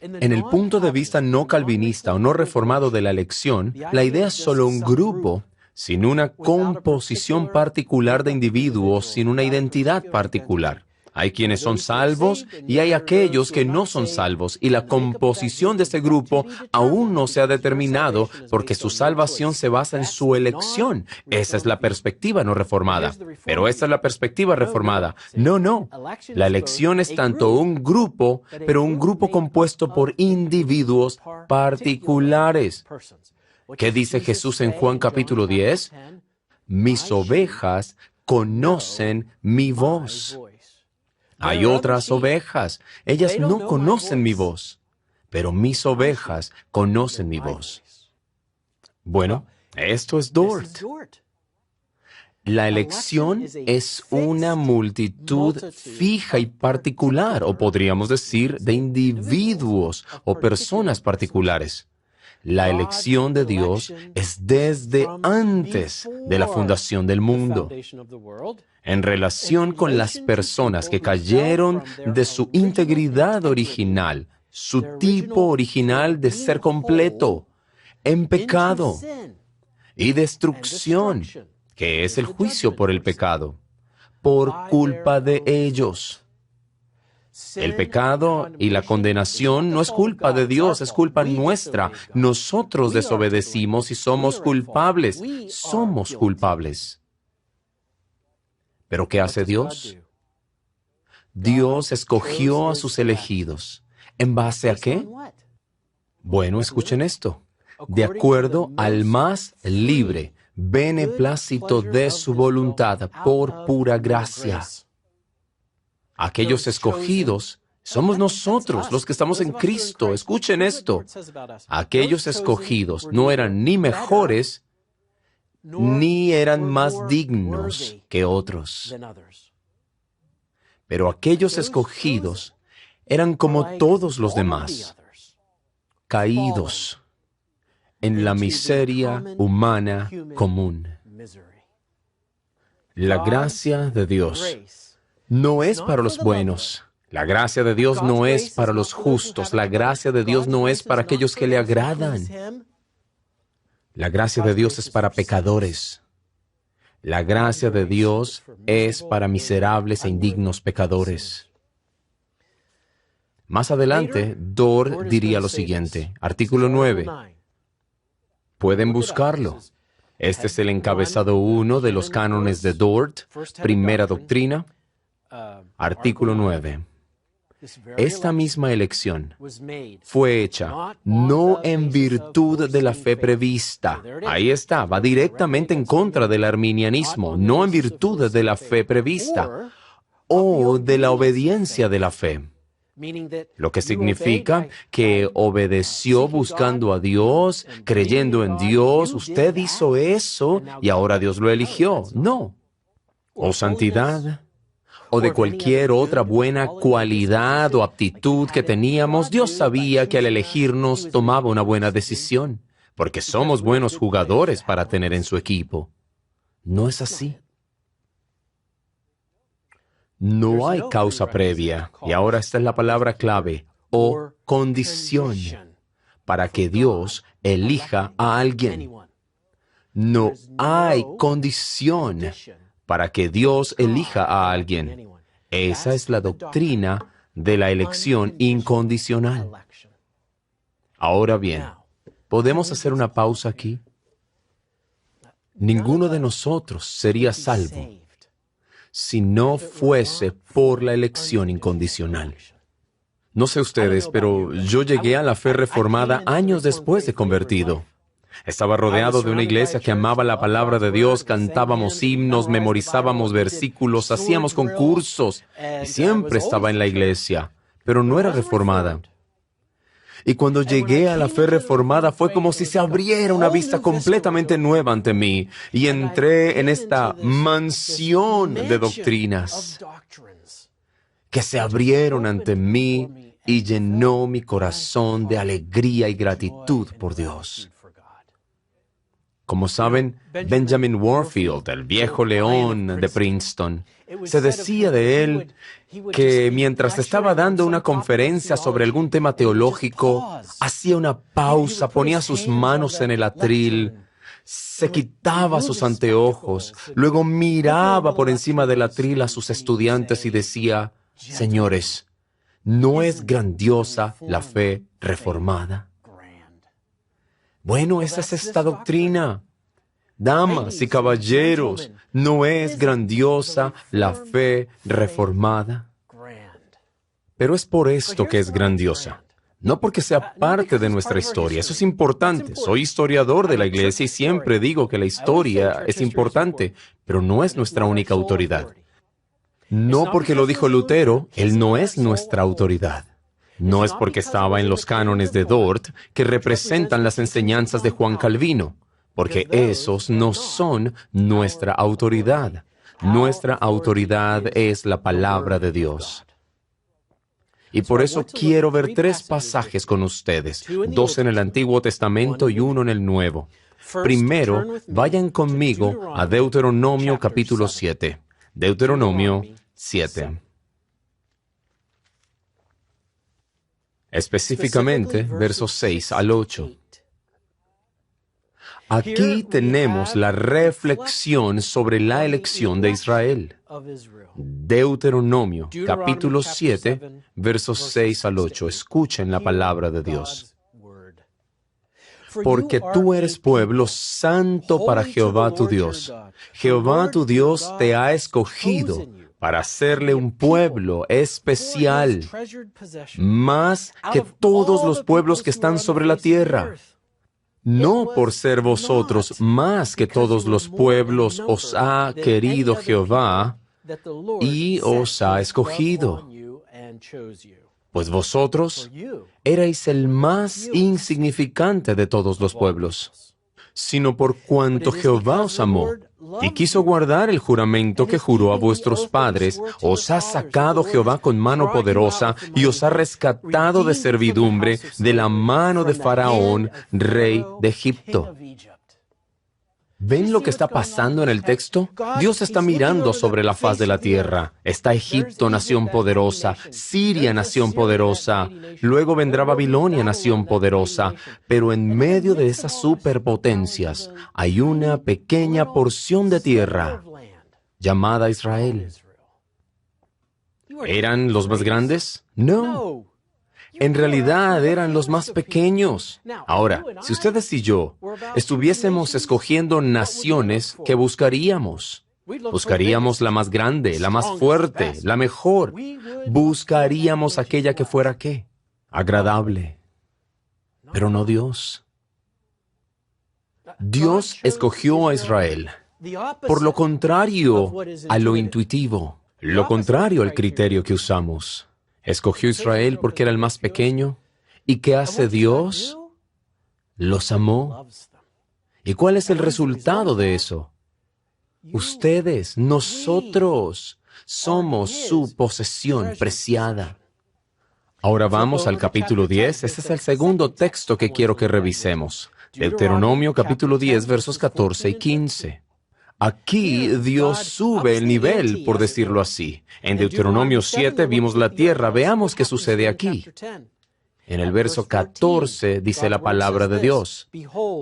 En el punto de vista no calvinista o no reformado de la elección, la idea es solo un grupo, sin una composición particular de individuos, sin una identidad particular. Hay quienes son salvos y hay aquellos que no son salvos, y la composición de este grupo aún no se ha determinado porque su salvación se basa en su elección. Esa es la perspectiva no reformada. Pero esta es la perspectiva reformada. No. La elección es tanto un grupo, pero un grupo compuesto por individuos particulares. ¿Qué dice Jesús en Juan capítulo 10? Mis ovejas conocen mi voz. Hay otras ovejas. Ellas no conocen mi voz, pero mis ovejas conocen mi voz. Bueno, esto es Dort. La elección es una multitud fija y particular, o podríamos decir, de individuos o personas particulares. La elección de Dios es desde antes de la fundación del mundo, en relación con las personas que cayeron de su integridad original, su tipo original de ser completo, en pecado y destrucción, que es el juicio por el pecado, por culpa de ellos. El pecado y la condenación no es culpa de Dios, es culpa nuestra. Nosotros desobedecimos y somos culpables. Somos culpables. ¿Pero qué hace Dios? Dios escogió a sus elegidos. ¿En base a qué? Bueno, escuchen esto. De acuerdo al más libre beneplácito de su voluntad por pura gracia. Aquellos escogidos somos nosotros, los que estamos en Cristo. Escuchen esto. Aquellos escogidos no eran ni mejores, ni eran más dignos que otros. Pero aquellos escogidos eran como todos los demás, caídos en la miseria humana común. La gracia de Dios no es para los buenos. La gracia de Dios no es para los justos. La gracia de Dios no es para aquellos que le agradan. La gracia de Dios es para pecadores. La gracia de Dios es para miserables e indignos pecadores. Más adelante, Dort diría lo siguiente, artículo 9. Pueden buscarlo. Este es el encabezado 1 de los cánones de Dort, Primera Doctrina, artículo 9. Esta misma elección fue hecha no en virtud de la fe prevista. Ahí está, va directamente en contra del arminianismo, no en virtud de la fe prevista o de la obediencia de la fe. Lo que significa que obedeció buscando a Dios, creyendo en Dios, usted hizo eso y ahora Dios lo eligió. No. O santidad, o de cualquier otra buena cualidad o aptitud que teníamos, Dios sabía que al elegirnos tomaba una buena decisión, porque somos buenos jugadores para tener en su equipo. No es así. No hay causa previa, y ahora esta es la palabra clave, o condición, para que Dios elija a alguien. No hay condición para que Dios elija a alguien. Esa es la doctrina de la elección incondicional. Ahora bien, ¿podemos hacer una pausa aquí? Ninguno de nosotros sería salvo si no fuese por la elección incondicional. No sé ustedes, pero yo llegué a la fe reformada años después de convertido. Estaba rodeado de una iglesia que amaba la palabra de Dios, cantábamos himnos, memorizábamos versículos, hacíamos concursos, y siempre estaba en la iglesia, pero no era reformada. Y cuando llegué a la fe reformada fue como si se abriera una vista completamente nueva ante mí, y entré en esta mansión de doctrinas que se abrieron ante mí y llenó mi corazón de alegría y gratitud por Dios. Como saben, Benjamin Warfield, el viejo león de Princeton, se decía de él que mientras estaba dando una conferencia sobre algún tema teológico, hacía una pausa, ponía sus manos en el atril, se quitaba sus anteojos, luego miraba por encima del atril a sus estudiantes y decía: «Señores, ¿no es grandiosa la fe reformada?» Bueno, esa es esta doctrina. Damas y caballeros, ¿no es grandiosa la fe reformada? Pero es por esto que es grandiosa. No porque sea parte de nuestra historia. Eso es importante. Soy historiador de la Iglesia y siempre digo que la historia es importante, pero no es nuestra única autoridad. No porque lo dijo Lutero, él no es nuestra autoridad. No es porque estaba en los cánones de Dort, que representan las enseñanzas de Juan Calvino, porque esos no son nuestra autoridad. Nuestra autoridad es la palabra de Dios. Y por eso quiero ver 3 pasajes con ustedes, 2 en el Antiguo Testamento y 1 en el Nuevo. Primero, vayan conmigo a Deuteronomio capítulo 7. Deuteronomio 7. Específicamente, versos 6 al 8. Aquí tenemos la reflexión sobre la elección de Israel. Deuteronomio, capítulo 7, versos 6 al 8. Escuchen la palabra de Dios. Porque tú eres pueblo santo para Jehová tu Dios. Jehová tu Dios te ha escogido para hacerle un pueblo especial, más que todos los pueblos que están sobre la tierra. No por ser vosotros más que todos los pueblos os ha querido Jehová y os ha escogido, pues vosotros erais el más insignificante de todos los pueblos, sino por cuanto Jehová os amó y quiso guardar el juramento que juró a vuestros padres, os ha sacado Jehová con mano poderosa y os ha rescatado de servidumbre de la mano de Faraón, rey de Egipto. ¿Ven lo que está pasando en el texto? Dios está mirando sobre la faz de la tierra. Está Egipto, nación poderosa, Siria, nación poderosa, luego vendrá Babilonia, nación poderosa, pero en medio de esas superpotencias hay una pequeña porción de tierra llamada Israel. ¿Eran los más grandes? No. En realidad eran los más pequeños. Ahora, si ustedes y yo estuviésemos escogiendo naciones, ¿qué buscaríamos? Buscaríamos la más grande, la más fuerte, la mejor. Buscaríamos aquella que fuera, ¿qué? Agradable. Pero no Dios. Dios escogió a Israel. Por lo contrario a lo intuitivo, lo contrario al criterio que usamos. Escogió Israel porque era el más pequeño. ¿Y qué hace Dios? Los amó. ¿Y cuál es el resultado de eso? Ustedes, nosotros, somos su posesión preciada. Ahora vamos al capítulo 10. Este es el segundo texto que quiero que revisemos. Deuteronomio capítulo 10, versos 14 y 15. Aquí Dios sube el nivel, por decirlo así. En Deuteronomio 7 vimos la tierra. Veamos qué sucede aquí. En el verso 14 dice la palabra de Dios: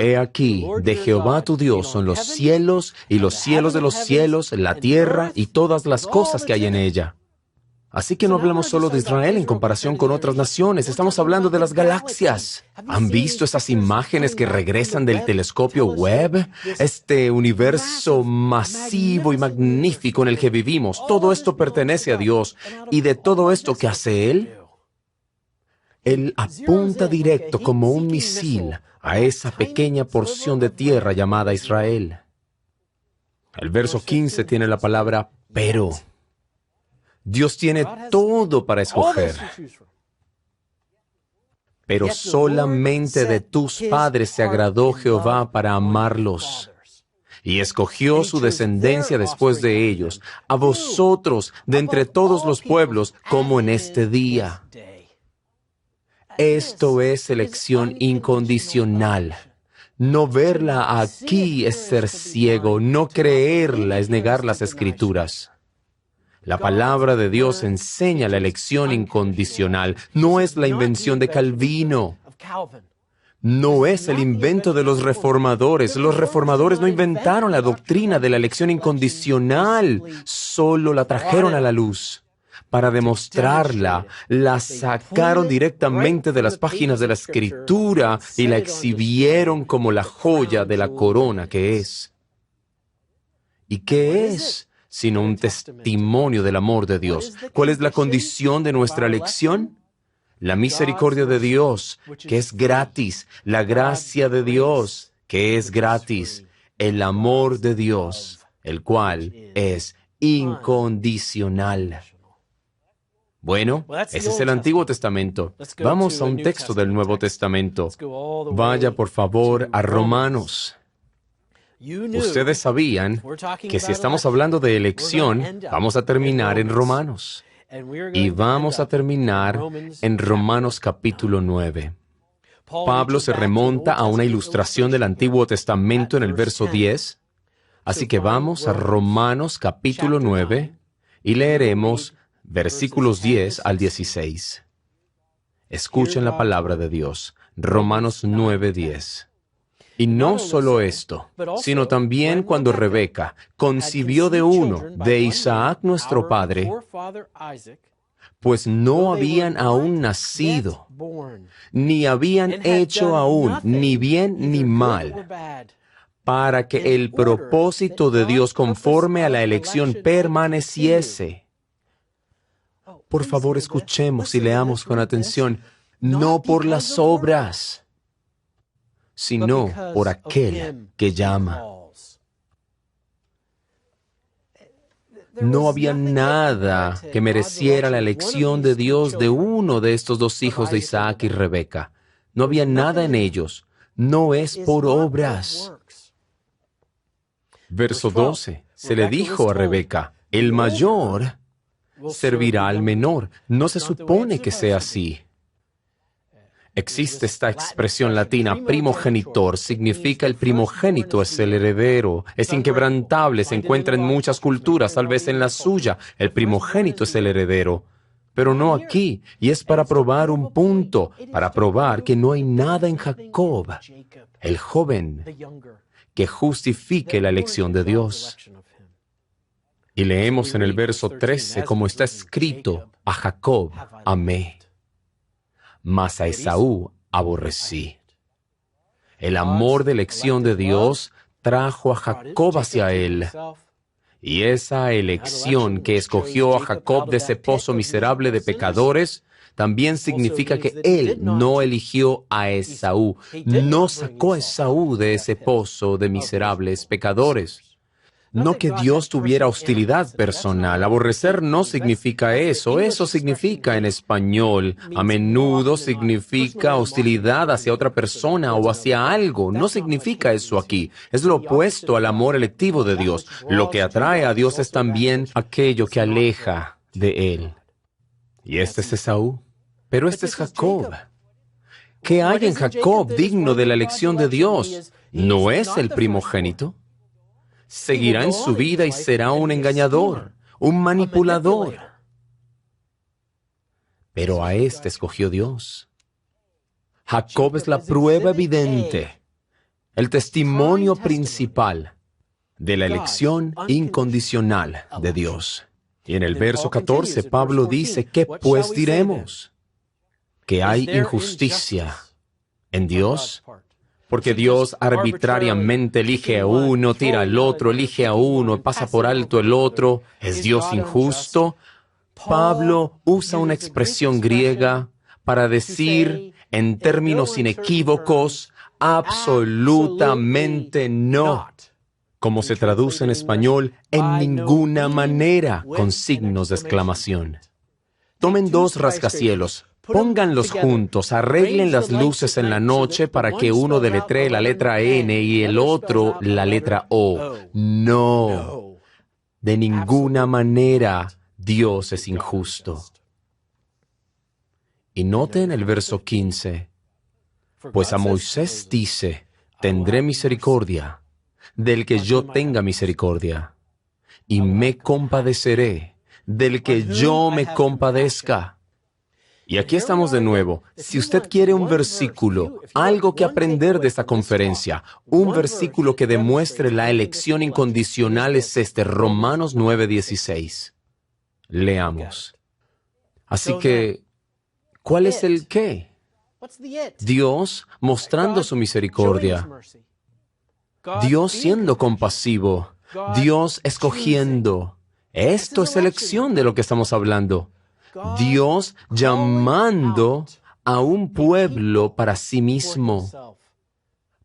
He aquí, de Jehová tu Dios son los cielos y los cielos de los cielos, la tierra y todas las cosas que hay en ella. Así que no hablamos solo de Israel en comparación con otras naciones, estamos hablando de las galaxias. ¿Han visto esas imágenes que regresan del telescopio Webb? Este universo masivo y magnífico en el que vivimos, todo esto pertenece a Dios. ¿Y de todo esto qué hace Él? Él apunta directo como un misil a esa pequeña porción de tierra llamada Israel. El verso 15 tiene la palabra pero. Dios tiene todo para escoger, pero solamente de tus padres se agradó Jehová para amarlos, y escogió su descendencia después de ellos, a vosotros de entre todos los pueblos, como en este día. Esto es elección incondicional. No verla aquí es ser ciego, no creerla es negar las Escrituras. La palabra de Dios enseña la elección incondicional. No es la invención de Calvino. No es el invento de los reformadores. Los reformadores no inventaron la doctrina de la elección incondicional, solo la trajeron a la luz. Para demostrarla, la sacaron directamente de las páginas de la Escritura y la exhibieron como la joya de la corona que es. ¿Y qué es sino un testimonio del amor de Dios? ¿Cuál es la condición de nuestra elección? La misericordia de Dios, que es gratis, la gracia de Dios, que es gratis, el amor de Dios, el cual es incondicional. Bueno, ese es el Antiguo Testamento. Vamos a un texto del Nuevo Testamento. Vaya, por favor, a Romanos. Ustedes sabían que si estamos hablando de elección, vamos a terminar en Romanos. Y vamos a terminar en Romanos capítulo 9. Pablo se remonta a una ilustración del Antiguo Testamento en el verso 10. Así que vamos a Romanos capítulo 9 y leeremos versículos 10 al 16. Escuchen la palabra de Dios. Romanos 9:10. Y no solo esto, sino también cuando Rebeca concibió de uno, de Isaac nuestro padre, pues no habían aún nacido, ni habían hecho aún ni bien ni mal, para que el propósito de Dios conforme a la elección permaneciese. Por favor, escuchemos y leamos con atención, no por las obras, sino por aquel que llama. No había nada que mereciera la elección de Dios de uno de estos dos hijos de Isaac y Rebeca. No había nada en ellos. No es por obras. Verso 12. Se le dijo a Rebeca, el mayor servirá al menor. No se supone que sea así. Existe esta expresión latina, primogenitor, significa el primogénito es el heredero, es inquebrantable, se encuentra en muchas culturas, tal vez en la suya, el primogénito es el heredero, pero no aquí, y es para probar un punto, para probar que no hay nada en Jacob, el joven, que justifique la elección de Dios. Y leemos en el verso 13, como está escrito, a Jacob amé, mas a Esaú aborrecí. El amor de elección de Dios trajo a Jacob hacia él. Y esa elección que escogió a Jacob de ese pozo miserable de pecadores, también significa que él no eligió a Esaú, no sacó a Esaú de ese pozo de miserables pecadores. No que Dios tuviera hostilidad personal. Aborrecer no significa eso. Eso significa en español. A menudo significa hostilidad hacia otra persona o hacia algo. No significa eso aquí. Es lo opuesto al amor electivo de Dios. Lo que atrae a Dios es también aquello que aleja de Él. Y este es Esaú. Pero este es Jacob. ¿Qué hay en Jacob digno de la elección de Dios? ¿No es el primogénito? Seguirá en su vida y será un engañador, un manipulador. Pero a este escogió Dios. Jacob es la prueba evidente, el testimonio principal de la elección incondicional de Dios. Y en el verso 14, Pablo dice, ¿qué pues diremos? ¿Que hay injusticia en Dios? Porque Dios arbitrariamente elige a uno, tira al otro, elige a uno, pasa por alto el otro. ¿Es Dios injusto? Pablo usa una expresión griega para decir, en términos inequívocos, absolutamente no. Como se traduce en español, en ninguna manera, con signos de exclamación. Tomen dos rascacielos. Pónganlos juntos, arreglen las luces en la noche para que uno deletree la letra N y el otro la letra O. No, de ninguna manera Dios es injusto. Y noten el verso 15, pues a Moisés dice, tendré misericordia del que yo tenga misericordia, y me compadeceré del que yo me compadezca. Y aquí estamos de nuevo. Si usted quiere un versículo, algo que aprender de esta conferencia, un versículo que demuestre la elección incondicional es este, Romanos 9:16. Leamos. Así que, ¿cuál es el qué? Dios mostrando su misericordia. Dios siendo compasivo. Dios escogiendo. Esto es elección de lo que estamos hablando. Dios llamando a un pueblo para sí mismo.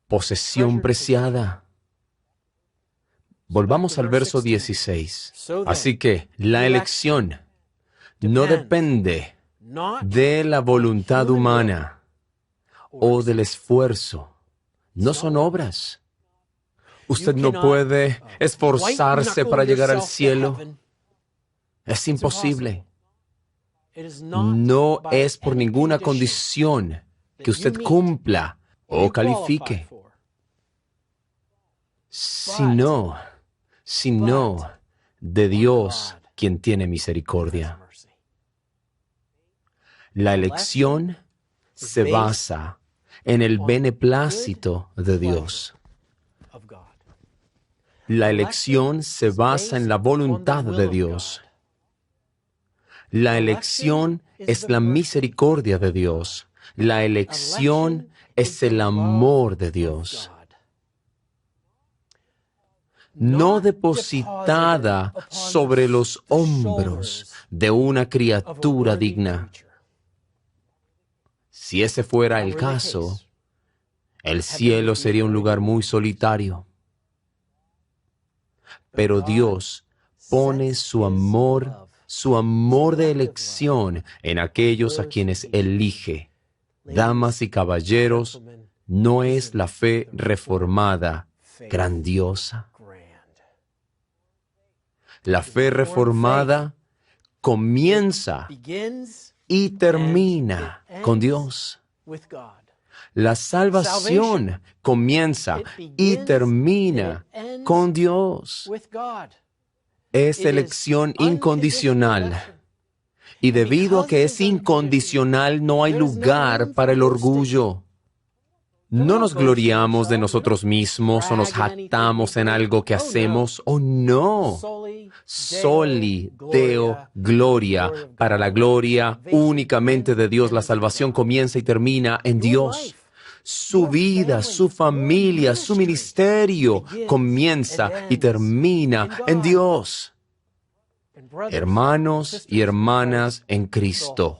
Posesión preciada. Volvamos al verso 16. Así que la elección no depende de la voluntad humana o del esfuerzo. No son obras. Usted no puede esforzarse para llegar al cielo. Es imposible. No es por ninguna condición que usted cumpla o califique, sino de Dios quien tiene misericordia. La elección se basa en el beneplácito de Dios. La elección se basa en la voluntad de Dios. La elección es la misericordia de Dios. La elección es el amor de Dios. No depositada sobre los hombros de una criatura digna. Si ese fuera el caso, el cielo sería un lugar muy solitario. Pero Dios pone su amor de elección en aquellos a quienes elige. Damas y caballeros, ¿no es la fe reformada grandiosa? La fe reformada comienza y termina con Dios. La salvación comienza y termina con Dios. Es elección incondicional. Y debido a que es incondicional, no hay lugar para el orgullo. No nos gloriamos de nosotros mismos o nos jactamos en algo que hacemos. Oh, no. Soli Deo Gloria. Para la gloria únicamente de Dios, la salvación comienza y termina en Dios. Su vida, su familia, su ministerio comienza y termina en Dios. Hermanos y hermanas en Cristo,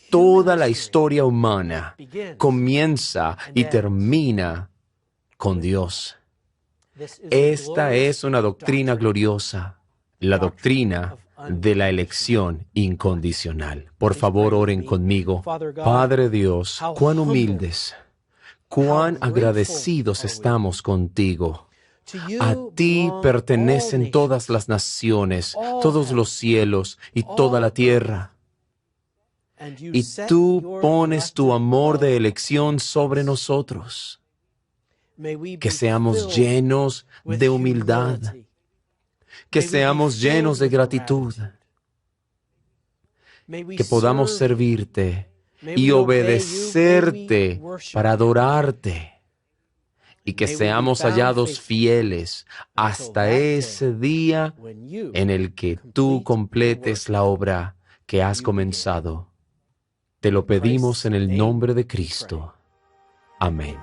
toda la historia humana comienza y termina con Dios. Esta es una doctrina gloriosa, la doctrina de la elección incondicional. Por favor, oren conmigo. Padre Dios, cuán humildes, cuán agradecidos estamos contigo. A ti pertenecen todas las naciones, todos los cielos y toda la tierra. Y tú pones tu amor de elección sobre nosotros. Que seamos llenos de humildad, que seamos llenos de gratitud, que podamos servirte y obedecerte para adorarte, y que seamos hallados fieles hasta ese día en el que tú completes la obra que has comenzado. Te lo pedimos en el nombre de Cristo. Amén.